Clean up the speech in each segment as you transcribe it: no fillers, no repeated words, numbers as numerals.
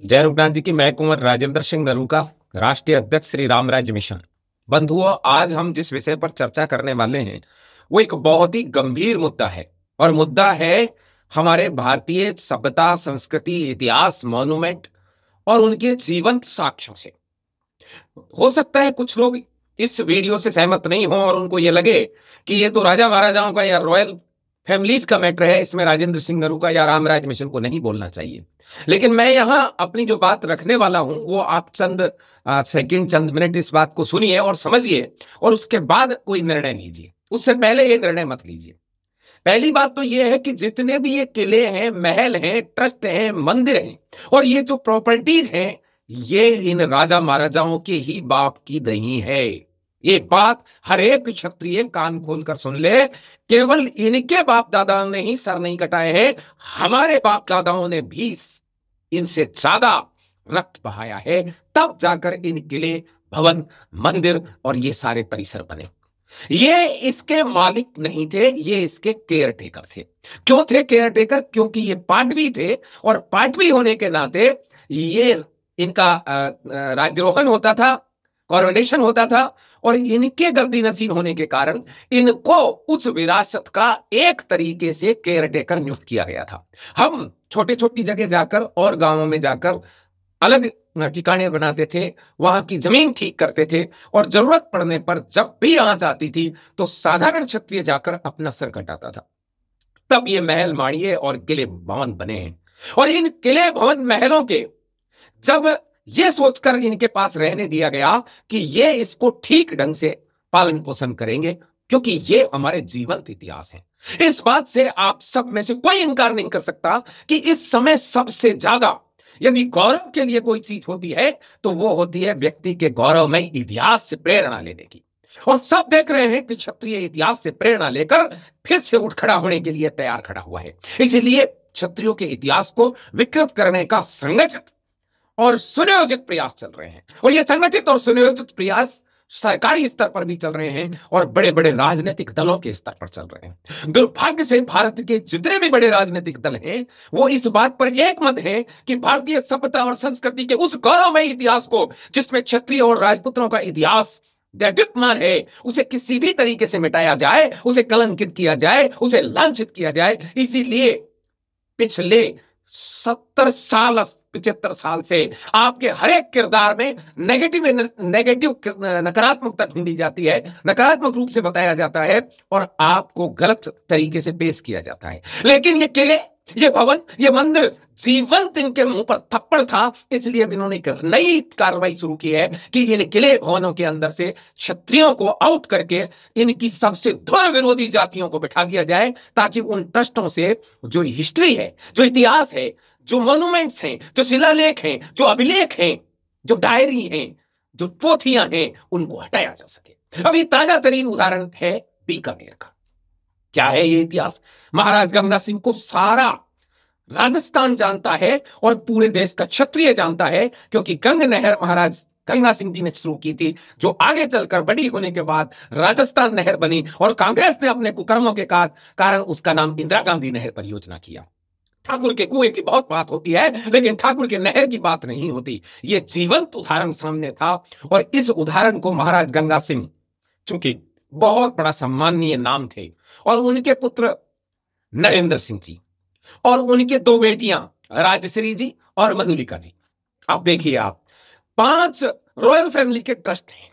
जय रघुनाथ जी की। मैं कुंवर राजेंद्र सिंह नरूका, राष्ट्रीय अध्यक्ष श्री राम राज्य मिशन। बंधुओं, आज हम जिस विषय पर चर्चा करने वाले हैं वो एक बहुत ही गंभीर मुद्दा है। और मुद्दा है हमारे भारतीय सभ्यता, संस्कृति, इतिहास, मॉन्यूमेंट और उनके जीवंत साक्ष्यों से। हो सकता है कुछ लोग इस वीडियो से सहमत नहीं हो और उनको ये लगे कि ये तो राजा महाराजाओं का या रॉयल फैमिलीज का मैटर है, इसमें राजेंद्र सिंह नरूका या रामराज मिशन को नहीं बोलना चाहिए। लेकिन मैं यहां अपनी जो बात रखने वाला हूं वो आप चंद सेकंड, चंद मिनट इस बात को सुनिए और समझिए, और उसके बाद कोई निर्णय लीजिए। उससे पहले ये निर्णय मत लीजिए। पहली बात तो ये है कि जितने भी ये किले हैं, महल हैं, ट्रस्ट हैं, मंदिर हैं और ये जो प्रॉपर्टीज हैं, ये इन राजा महाराजाओं के ही बाप की नहीं है। ये बात हर एक क्षत्रिय कान खोलकर सुन ले। केवल इनके बाप दादाओं ने ही सर नहीं कटाए हैं, हमारे बाप दादाओं ने भी इनसे ज्यादा रक्त बहाया है, तब जाकर इन किले, भवन, मंदिर और ये सारे परिसर बने। ये इसके मालिक नहीं थे, ये इसके केयर टेकर थे। क्यों थे केयर टेकर? क्योंकि ये पाटवी थे और पाटवी होने के नाते ये इनका राज्यारोहण होता था, कॉरोनेशन होता था, और इनके गद्दी नसीब होने के कारण इनको उस विरासत का एक तरीके से केयर टेकर नियुक्त किया गया था। हम छोटे छोटी जगह जाकर और गांवों में जाकर अलग ठिकाने बनाते थे, वहां की जमीन ठीक करते थे, और जरूरत पड़ने पर जब भी आंच आती थी तो साधारण क्षत्रिय जाकर अपना सर कटाता था। तब ये महल, माड़िये और किले, भवन बने हैं। और इन किले, भवन, महलों के जब ये सोचकर इनके पास रहने दिया गया कि ये इसको ठीक ढंग से पालन पोषण करेंगे, क्योंकि ये हमारे जीवंत इतिहास है। इस बात से आप सब में से कोई इनकार नहीं कर सकता कि इस समय सबसे ज्यादा यदि गौरव के लिए कोई चीज होती है तो वो होती है व्यक्ति के गौरवमय इतिहास से प्रेरणा लेने की। और सब देख रहे हैं कि क्षत्रिय इतिहास से प्रेरणा लेकर फिर से उठ खड़ा होने के लिए तैयार खड़ा हुआ है। इसलिए क्षत्रियों के इतिहास को विकृत करने का संगठित और सुनियोजित प्रयास चल रहे हैं, और ये संगठित और सुनियोजित प्रयास सरकारी स्तर पर भी चल रहे हैं और बड़े बड़े राजनीतिक दलों के स्तर पर चल रहे हैं। दुर्भाग्य से भारत के जितने भी बड़े राजनीतिक दल हैं वो इस बात पर एकमत हैं कि भारतीय सभ्यता और संस्कृति के उस गौरवमय इतिहास को, जिसमें क्षत्रिय और राजपुत्रों का इतिहास दैदिप्यमान है, उसे किसी भी तरीके से मिटाया जाए, उसे कलंकित किया जाए, उसे लांछित किया जाए। इसीलिए पिछले 70 साल, 75 साल से आपके हर एक किरदार में नकारात्मकता ढूंढी जाती है, नकारात्मक रूप से बताया जाता है और आपको गलत तरीके से पेश किया जाता है। लेकिन ये किले, ये भवन, ये मंदिर जीवंत इनके मुंह पर थप्पड़ था। इसलिए अब इन्होंने एक नई कार्रवाई शुरू की है कि इन किले, भवनों के अंदर से क्षत्रियों को आउट करके इनकी सबसे धुर विरोधी जातियों को बिठा दिया जाए, ताकि उन ट्रस्टों से जो हिस्ट्री है, जो इतिहास है, जो मॉन्यूमेंट्स हैं, जो शिलालेख हैं, जो अभिलेख हैं, जो डायरी हैं, जो पोथियां हैं, उनको हटाया जा सके। अभी ताजा तरीन उदाहरण है बीकानेर का। क्या है ये इतिहास? महाराज गंगा सिंह को सारा राजस्थान जानता है और पूरे देश का क्षत्रिय जानता है, क्योंकि गंग नहर महाराज गंगा सिंह जी ने शुरू की थी, जो आगे चलकर बड़ी होने के बाद राजस्थान नहर बनी, और कांग्रेस ने अपने कुकर्मों के कारण उसका नाम इंदिरा गांधी नहर परियोजना किया। ठाकुर के कुएं की बहुत बात होती है, लेकिन ठाकुर के नहर की बात नहीं होती। ये जीवंत उदाहरण सामने था, और इस उदाहरण को महाराज गंगा सिंह, चूंकि बहुत बड़ा सम्माननीय नाम थे, और उनके पुत्र नरेंद्र सिंह जी और उनके दो बेटियां राजश्री जी और मधुलिका जी। अब देखिए आप, 5 रॉयल फैमिली के ट्रस्ट हैं।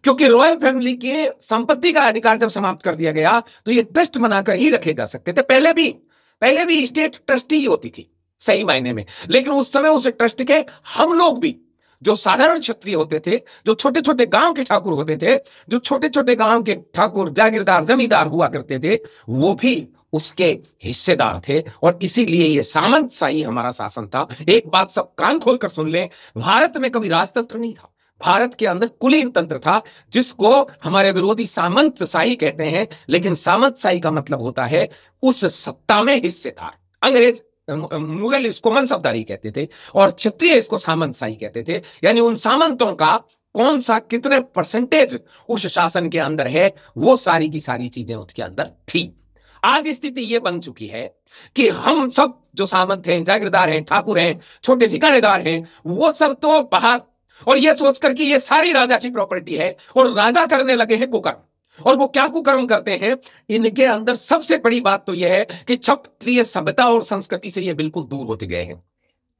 क्योंकि रॉयल फैमिली के संपत्ति का अधिकार जब समाप्त कर दिया गया तो ये ट्रस्ट बनाकर ही रखे जा सकते थे। पहले भी स्टेट ट्रस्ट ही होती थी सही मायने में, लेकिन उस समय उस ट्रस्ट के हम लोग भी, जो साधारण क्षत्रिय होते थे, जो छोटे छोटे गांव के ठाकुर होते थे, जो छोटे छोटे गांव के ठाकुर, जागीरदार, जमींदार हुआ करते थे, वो भी उसके हिस्सेदार थे। और इसीलिए ये सामंतशाही हमारा शासन था। एक बात सब कान खोलकर सुन लें, भारत में कभी राजतंत्र नहीं था, भारत के अंदर कुलीन तंत्र था, जिसको हमारे विरोधी सामंतशाही कहते हैं। लेकिन सामंतशाही का मतलब होता है उस सत्ता में हिस्सेदार। अंग्रेज, मुगल इसको मनसबदारी कहते थे और क्षत्रिय इसको सामंतशाही कहते थे। यानी उन सामंतों का कौन सा कितने परसेंटेज उस शासन के अंदर है, वो सारी की सारी चीजें उसके अंदर थी। आज स्थिति यह बन चुकी है कि हम सब जो सामंत हैं, जागीरदार हैं, ठाकुर हैं, छोटे ठिकानेदार हैं, वो सब तो बाहर, और ये सोचकर कि ये सारी राजा की प्रॉपर्टी है, और राजा करने लगे हैं कुकर्म। और वो क्या कुकर्म करते हैं? इनके अंदर सबसे बड़ी बात तो यह है कि क्षत्रिय सभ्यता और संस्कृति से ये बिल्कुल दूर होते गए हैं।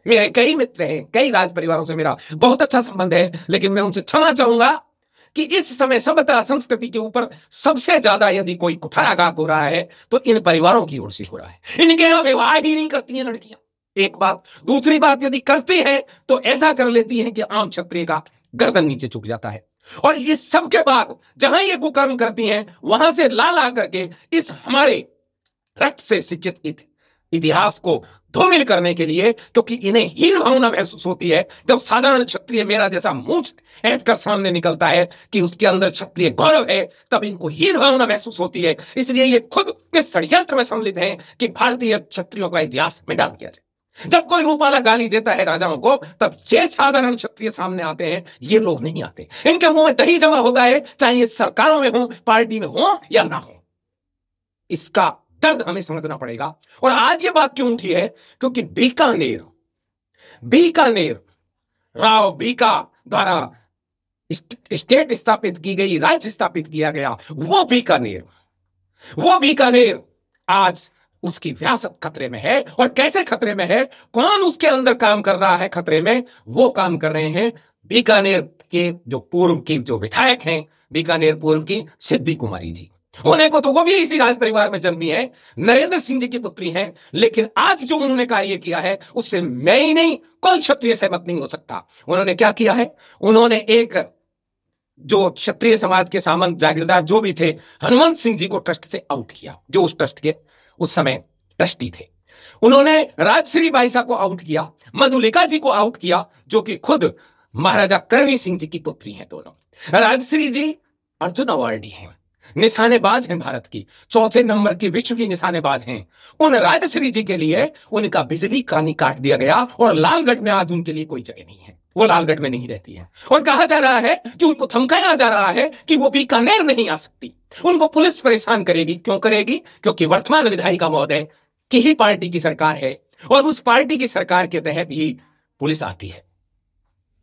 मेरे कई मित्र हैं, कई राज परिवारों से मेरा बहुत अच्छा संबंध है, लेकिन मैं उनसे क्षमा चाहूंगा कि इस समय सभ्यता संस्कृति के ऊपर सबसे ज्यादा यदि कोई कुठाराघात हो रहा है तो इन परिवारों की ओर से हो रहा है। इनके यहां विवाह ही नहीं करती हैं लड़कियां, एक बात। दूसरी बात, यदि करती हैं तो ऐसा कर लेती हैं कि आम क्षत्रिय का गर्दन नीचे झुक जाता है। और इस सब के बाद जहां ये कुकर्म करती हैं, वहां से ला ला करके इस हमारे रक्त से सिंचित इतिहास को धूमिल करने के लिए, क्योंकि इन्हें हीन भावना महसूस होती है जब साधारण क्षत्रिय मेरा जैसा मूंछ ऐंठ कर सामने निकलता है कि उसके अंदर क्षत्रिय गौरव है, तब इनको हीन भावना महसूस होती है। इसलिए ये खुद इस षड्यंत्र में सम्मिलित हैं कि भारतीय क्षत्रियों का इतिहास मिटा दिया जाए। जब कोई रूपाला गाली देता है राजाओं को, तब ये साधारण क्षत्रिय सामने आते हैं, ये लोग नहीं आते। इनके मुंह में दही जमा होता है, चाहे ये सरकारों में हो, पार्टी में हो या ना हो। इसका दर्द हमें समझना पड़ेगा। और आज ये बात क्यों उठी है? क्योंकि बीकानेर राव बीका द्वारा स्टेट स्थापित की गई, राज्य स्थापित किया गया, वो बीकानेर आज उसकी विरासत खतरे में है। और कैसे खतरे में है, कौन उसके अंदर काम कर रहा है खतरे में? वो काम कर रहे हैं बीकानेर के जो पूर्व की जो विधायक हैं, बीकानेर पूर्व की सिद्धि कुमारी जी। होने को तो वो भी इसी राज परिवार में जन्मी है, नरेंद्र सिंह जी की पुत्री हैं, लेकिन आज जो उन्होंने कार्य किया है उससे मैं ही नहीं, कोई क्षत्रिय सहमत नहीं हो सकता। उन्होंने क्या किया है? उन्होंने एक जो क्षत्रिय समाज के सामंत जागीरदार जो भी थे, हनुमंत सिंह जी को ट्रस्ट से आउट किया, जो उस ट्रस्ट के उस समय ट्रस्टी थे। उन्होंने राजश्री बाईसा को आउट किया, मधुलिका जी को आउट किया, जो कि खुद महाराजा करणी सिंह जी की पुत्री हैं दोनों। राजश्री जी अर्जुन अवार्डी हैं, निशानेबाज हैं, भारत की चौथे नंबर की विश्व की निशानेबाज हैं। उन राजश्री जी के लिए उनका बिजली कानी काट दिया गया, और लालगढ़ में आज उनके लिए कोई जगह नहीं है, वो लालगढ़ में नहीं रहती है। और कहा जा रहा है कि उनको धमकाया जा रहा है कि वो बीकानेर नहीं आ सकती, उनको पुलिस परेशान करेगी। क्यों करेगी? क्योंकि वर्तमान विधायिका महोदय की ही पार्टी की सरकार है, और उस पार्टी की सरकार के तहत ही पुलिस आती है।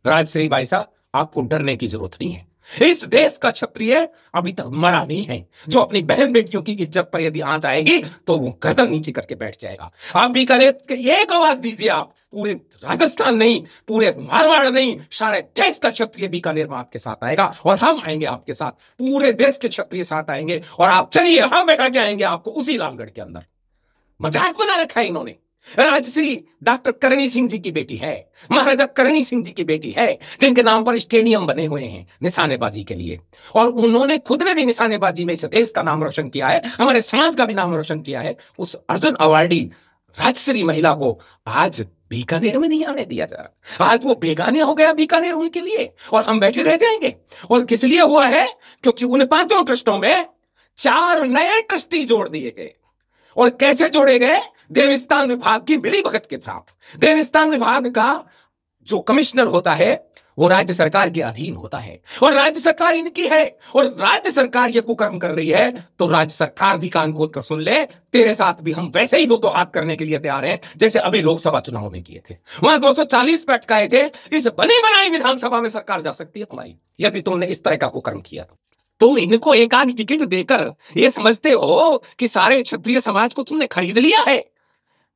राजश्री बाईसा, आपको डरने की जरूरत नहीं है। इस देश का क्षत्रिय अभी तक मरा नहीं है, जो अपनी बहन बेटियों की इज्जत पर यदि आंच आएगी तो वो गर्दन नीचे करके बैठ जाएगा। आप बीकानेर के एक आवाज दीजिए, आप पूरे राजस्थान नहीं, पूरे मारवाड़ नहीं, सारे देश का क्षत्रिय बीकानेर में आपके साथ आएगा, और हम आएंगे आपके साथ, पूरे देश के क्षत्रिय साथ आएंगे, और आप चलिए हम बैठा के आएंगे आपको उसी लालगढ़ के अंदर। मजाक बना रखा है इन्होंने। राजश्री डॉक्टर करणी सिंह जी की बेटी है, महाराजा करणी सिंह जी की बेटी है, जिनके नाम पर स्टेडियम बने हुए हैं निशानेबाजी के लिए। और उन्होंने खुद ने भी निशानेबाजी में इस देश का नाम रोशन किया है, हमारे समाज का भी नाम रोशन किया है। उस अर्जुन अवार्डी राजश्री महिला को आज बीकानेर में नहीं आने दिया जा रहा। आज वो बेगाने हो गया बीकानेर उनके लिए, और हम बैठे रह जाएंगे। और किस लिए हुआ है? क्योंकि उन 5 ट्रस्टों में 4 नए ट्रस्टी जोड़ दिए गए। और कैसे जोड़े गए? देवस्थान विभाग की मिलीभगत के साथ। देवस्थान विभाग का जो कमिश्नर होता है वो राज्य सरकार के अधीन होता है, और राज्य सरकार इनकी है, और राज्य सरकार ये कुकर्म कर रही है, तो राज्य सरकार भी कान खोल कर सुन ले, तेरे साथ भी हम वैसे ही दो हाथ करने के लिए तैयार हैं, जैसे अभी लोकसभा चुनाव में किए थे। वहां 240 पे अटकाए थे। इस बनी बनाई विधानसभा में सरकार जा सकती है तुम्हारी, यदि तुमने इस तरह का कुकर्म किया तो। तुम इनको एक आध टिकट देकर ये समझते हो कि सारे क्षत्रिय समाज को तुमने खरीद लिया है।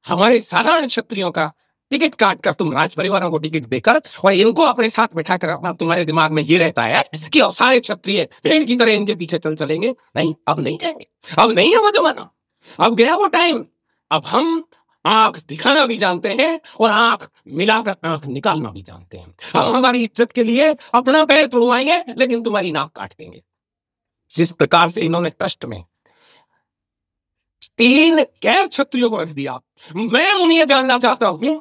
हमारे साधारण क्षत्रियों का टिकट काट कर तुम राज परिवारों को टिकट देकर, और इनको अपने साथ बैठा कर अपना, तुम्हारे दिमाग में ये रहता है कि सारे क्षत्रिय भेड़ की तरह इनके पीछे चल चलेंगे। नहीं, अब नहीं जाएंगे, अब नहीं है वो जमाना, अब गया वो टाइम। अब हम आंख दिखाना भी जानते हैं, और आंख मिलाकर आंख निकालना भी जानते हैं। हम हमारी इज्जत के लिए अपना पैर तोड़वाएंगे, लेकिन तुम्हारी नाक काट देंगे। जिस प्रकार से इन्होंने ट्रस्ट में 3 गैर क्षत्रियों को रख दिया, मैं उन्हें जानना चाहता हूं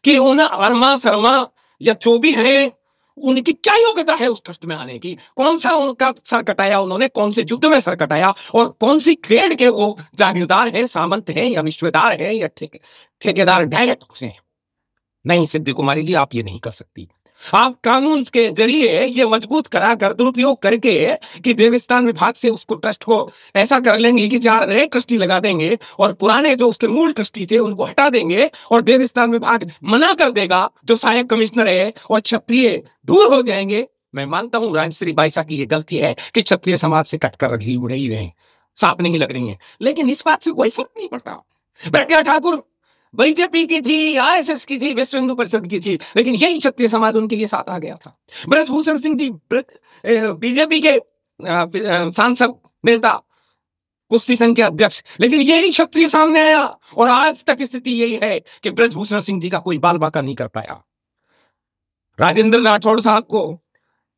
कि उन वर्मा शर्मा या जो भी है, उनकी क्या योग्यता है उस ट्रस्ट में आने की? कौन सा उनका सर कटाया उन्होंने, कौन से युद्ध में सर कटाया, और कौन सी ग्रेड के वो जागीरदार हैं, सामंत हैं, या विश्वेदार हैं, या ठेकेदार डायरेक्ट हैं? नहीं सिद्धि कुमारी जी, आप ये नहीं कर सकती। आप कानून के जरिए ये मजबूत करा कर दुरुपयोग करके कि देवस्थान विभाग से उसको ट्रस्ट को ऐसा कर लेंगे कि 4 नए ट्रस्टी लगा देंगे और पुराने जो उसके मूल ट्रस्टी थे उनको हटा देंगे और देवस्थान विभाग मना कर देगा, जो सहायक कमिश्नर है, और क्षत्रिय दूर हो जाएंगे। मैं मानता हूं राजश्री बाईसा की ये गलती है कि क्षत्रिय समाज से कटकर रखी उड़ई है, साफ नहीं लग रही है, लेकिन इस बात से कोई फर्क नहीं पड़ता। प्रज्ञा ठाकुर बीजेपी की थी, आरएसएस की थी, विश्व हिंदू परिषद की थी, लेकिन यही क्षत्रिय समाज उनके लिए साथ आ गया था। ब्रजभूषण सिंह जी बीजेपी के सांसद नेता, कुश्ती संघ के अध्यक्ष, लेकिन यही क्षत्रिय सामने आया और आज तक स्थिति यही है कि ब्रजभूषण सिंह जी का कोई बाल बाका नहीं कर पाया। राजेंद्र राठौड़ साहब को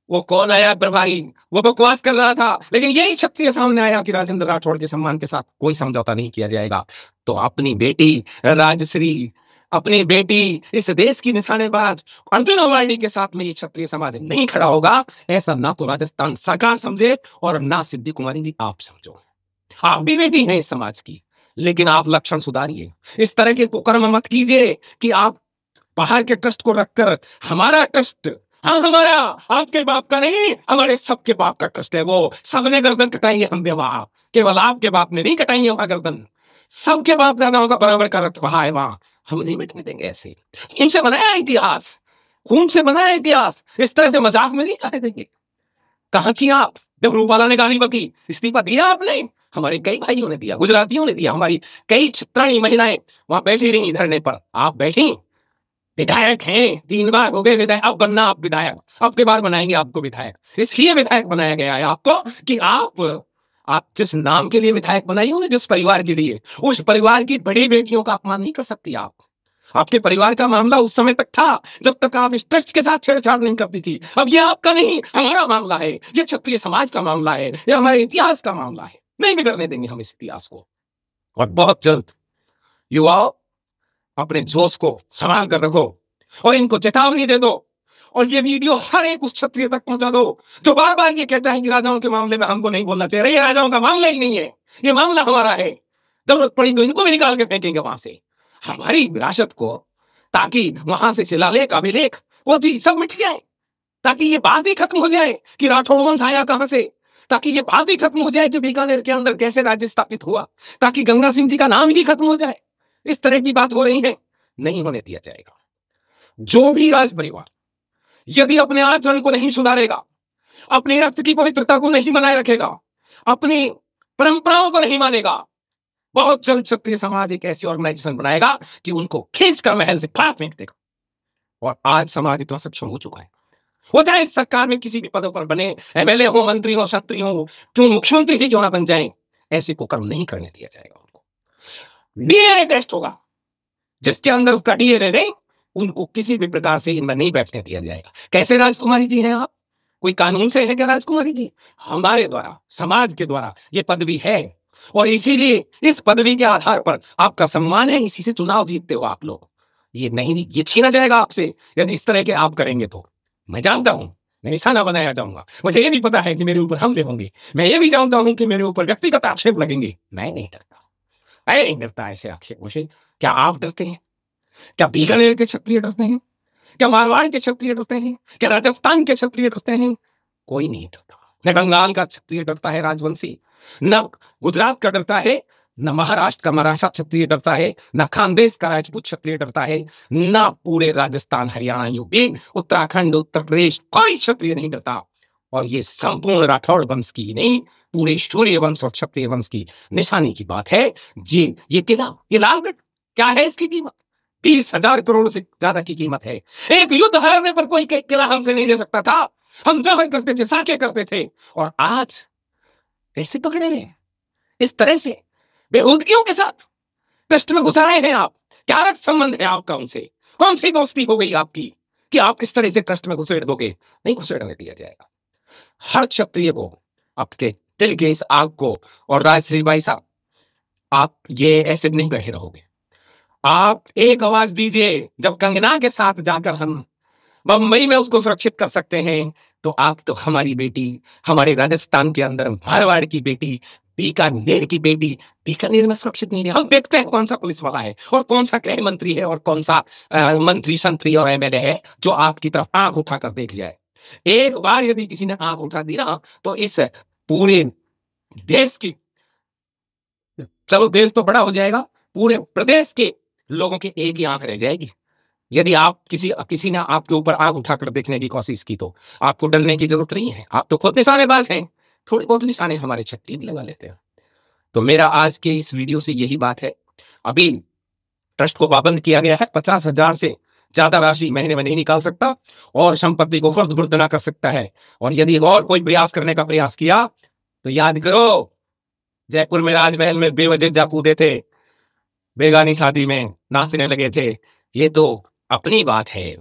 वो कौन आया प्रभारी, वो बकवास कर रहा था, लेकिन यही क्षत्रिय सामने आया कि राजेंद्र राठौड़ के सम्मान के साथ कोई समझौता नहीं किया जाएगा। तो अपनी बेटी राजश्री, अपनी बेटी इस देश की निशानेबाज अर्जुन अवार्डी के साथ में ये क्षत्रिय समाज नहीं खड़ा होगा, ऐसा ना तो राजस्थान सरकार समझे और ना सिद्धि कुमारी जी आप समझो। आप भी बेटी हैं इस समाज की, लेकिन आप लक्षण सुधारिए। इस तरह के कुकर्म मत कीजिए कि आप बाहर के ट्रस्ट को रखकर हमारा ट्रस्ट, हाँ हमारा, आपके बाप का नहीं, हमारे सबके बाप का ट्रस्ट है, वो सबने गर्दन कटाई है, हम वहां केवल आपके बाप ने नहीं कटाई है वहां गर्दन, सबके बाप दादाओं का बराबर का रक्त बहा है वहां, हम नहीं मिटने देंगे। ऐसे खून से बनाया इतिहास, खून से बनाया इतिहास, इस तरह से मजाक में नहीं जाने देंगे। कहां थी आप जब रूपाला ने गाली बकी? इस्तीफा दिया आपने? हमारे कई भाइयों ने दिया, गुजरातियों ने दिया, हमारी कई चित्राणी महिलाएं वहां बैठी रही धरने पर, आप बैठी। विधायक हैं, 3 बार हो गए विधायक, अब बनना आप विधायक, अब के बार बनाएंगे आपको विधायक। इसलिए विधायक बनाया गया है आपको कि आप जिस नाम के लिए विधायक बनाई हो, जिस परिवार के लिए, उस परिवार की बड़ी बेटियों का अपमान नहीं कर सकती आप। आपके परिवार का मामला उस समय तक था जब तक आप इस ट्रस्ट के साथ छेड़छाड़ नहीं करती थी। अब ये आपका नहीं, हमारा मामला है, ये क्षत्रिय समाज का मामला है, ये हमारे इतिहास का मामला है, नहीं बिगड़ने देंगे हम इस इतिहास को। और बहुत जल्द युवाओं अपने जोश को संभाल कर रखो और इनको चेतावनी दे दो, और ये वीडियो हर एक उस क्षत्रिय तक पहुंचा दो जो बार बार ये कहता है कि राजाओं के मामले में हमको नहीं बोलना चाहिए। ये राजाओं का मामला ही नहीं है, ये मामला हमारा है, जरूरत पड़ी तो इनको भी निकाल के फेंकेंगे वहां से, हमारी विरासत को, ताकि वहां से शिलालेख अभिलेख वो भी सब मिट जाए, ताकि ये बात ही खत्म हो जाए कि राठौड़ वंश आया कहां से, ताकि ये बात ही खत्म हो जाए कि बीकानेर के अंदर कैसे राज्य स्थापित हुआ, ताकि गंगा सिंह जी का नाम ही खत्म हो जाए। इस तरह की बात हो रही है, नहीं होने दिया जाएगा। जो भी राज परिवार यदि अपने आचरण को नहीं सुधारेगा, अपने रक्त की पवित्रता को नहीं बनाए रखेगा, अपनी परंपराओं को नहीं मानेगा, बहुत जल्द क्षत्रिय समाज एक ऐसी ऑर्गेनाइजेशन बनाएगा कि उनको खींचकर महल से फाड़ फेंक देगा। और आज समाज इतना सक्षम हो चुका है, वो चाहे सरकार में किसी भी पदों पर बने, एमएलए हो, मंत्री हो, मंत्री हो, क्यों मुख्यमंत्री ही क्यों ना बन जाए, ऐसे को कर्म नहीं करने दिया जाएगा। उनको डीएनए टेस्ट होगा, जिसके अंदर उसका डीएनए नहीं, उनको किसी भी प्रकार से इनमें नहीं बैठने दिया जाएगा। कैसे राजकुमारी जी हैं आप? कोई कानून से है क्या राजकुमारी जी? हमारे द्वारा, समाज के द्वारा ये पदवी है, और इसीलिए इस पदवी के आधार पर आपका सम्मान है, इसी से चुनाव जीतते हो आप लोग। ये नहीं, ये छीना जाएगा आपसे यदि इस तरह के आप करेंगे तो। मैं जानता हूं मैं निशाना बनाया जाऊंगा, मुझे ये भी पता है कि मेरे ऊपर हमले होंगे, मैं ये भी जानता हूं कि मेरे ऊपर व्यक्तिगत आक्षेप लगेंगे। मैं नहीं डरता, मैं नहीं डरता ऐसे आक्षेपों से। क्या आप डरते हैं? क्या बीकानेर के क्षत्रिय डरते हैं? क्या मारवाड़ के क्षत्रिय डरते हैं? क्या राजस्थान के क्षत्रिय डरते हैं? कोई नहीं डरता। न बंगाल का क्षत्रिय डरता है राजवंशी, न गुजरात का डरता है, न महाराष्ट्र का मराठा क्षत्रिय डरता है, न खानदेश का राजपूत क्षत्रिय डरता है, न पूरे राजस्थान, हरियाणा, यूपी, उत्तराखंड, उत्तर प्रदेश कोई क्षत्रिय नहीं डरता। और ये संपूर्ण राठौड़ वंश की नहीं, पूरे सूर्य वंश और क्षत्रिय वंश की निशानी की बात है। ये किला, ये लालगढ़, क्या है इसकी कीमत? 20,000 करोड़ से ज्यादा की कीमत है। एक युद्ध हारने पर कोई किला हमसे नहीं ले सकता था। हम जहर करते थे, साके करते थे, और आज कैसे पकड़े रहे इस तरह से बेहूदगियों के साथ ट्रस्ट में घुसा रहे हैं आप। क्या रक्त संबंध है आपका उनसे? कौन सी दोस्ती हो गई आपकी कि आप इस तरह से ट्रस्ट में घुसेड़ दोगे? नहीं घुसेड़ने दिया जाएगा। हर क्षत्रिय को, आपके दिल के इस आग को, और राजश्री बाई साहब, आप ये ऐसे नहीं बैठे रहोगे। आप एक आवाज दीजिए। जब कंगना के साथ जाकर हम बंबई में उसको सुरक्षित कर सकते हैं, तो आप तो हमारी बेटी, हमारे राजस्थान के अंदर मारवाड़ की बेटी बीकानेर की बेटी बीकानेर में सुरक्षित नहीं है। हम देखते हैं कौन सा पुलिस वाला है और कौन सा गृह मंत्री है और कौन सा मंत्री संतरी और एमएलए है जो आपकी तरफ आंख उठाकर देख जाए। एक बार यदि किसी ने आंख उठा दी ना तो इस पूरे देश की, चलो देश तो बड़ा हो जाएगा, पूरे प्रदेश के लोगों की एक ही आंख रह जाएगी। यदि आप किसी ने आपके ऊपर आंख उठाकर देखने की कोशिश की तो आपको डरने की जरूरत नहीं है। आप तो खुद निशानेबाज हैं, थोड़े बहुत निशाने हमारे छत्ती भी लगा लेते हैं। तो मेरा आज के इस वीडियो से यही बात है, अभी ट्रस्ट को पाबंद किया गया है, 50,000 से ज्यादा राशि महीने में नहीं निकाल सकता और संपत्ति को खुर्द बुर्द ना कर सकता है। और यदि और कोई प्रयास करने का प्रयास किया तो याद करो, जयपुर में राजमहल में बेवजह जा कूदे थे, बेगानी शादी में नाचने लगे थे। ये तो अपनी बात है,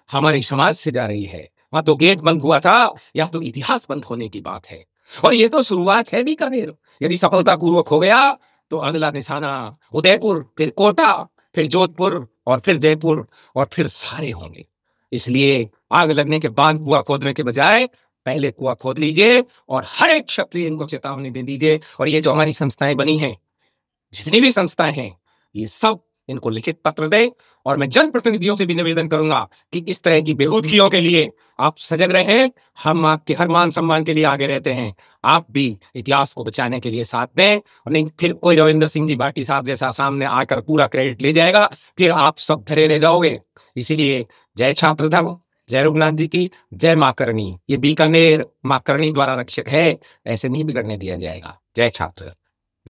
हमारे समाज से जा रही है। वहां तो गेट बंद हुआ था, या तो इतिहास बंद होने की बात है। और ये तो शुरुआत है बीकानेर, यदि सफलतापूर्वक हो गया तो अगला निशाना उदयपुर, फिर कोटा, फिर जोधपुर और फिर जयपुर और फिर सारे होंगे। इसलिए आग लगने के बाद कुआं खोदने के बजाय पहले कुआं खोद लीजिए और हर एक क्षत्रिय इनको चेतावनी दे दीजिए। और ये जो हमारी संस्थाएं बनी हैं, जितनी भी संस्थाएं हैं, ये सब इनको लिखित पत्र दें। और मैं जनप्रतिनिधियों से भी निवेदन करूंगा कि इस तरह की बेहूदगियों के लिए आप सजग रहें। हम आपके हर मान सम्मान के लिए आगे रहते हैं, आप भी इतिहास को बचाने के लिए साथ दें। और नहीं फिर कोई रविंद्र सिंह जी भाटी साहब जैसा सामने आकर पूरा क्रेडिट ले जाएगा, फिर आप सब धरे रह जाओगे। इसीलिए जय छात्र धर्म, जय रघुनाथ जी की, जय मां करणी। ये बीकानेर मां करणी द्वारा रक्षित है, ऐसे नहीं बिगड़ने दिया जाएगा। जय छात्र।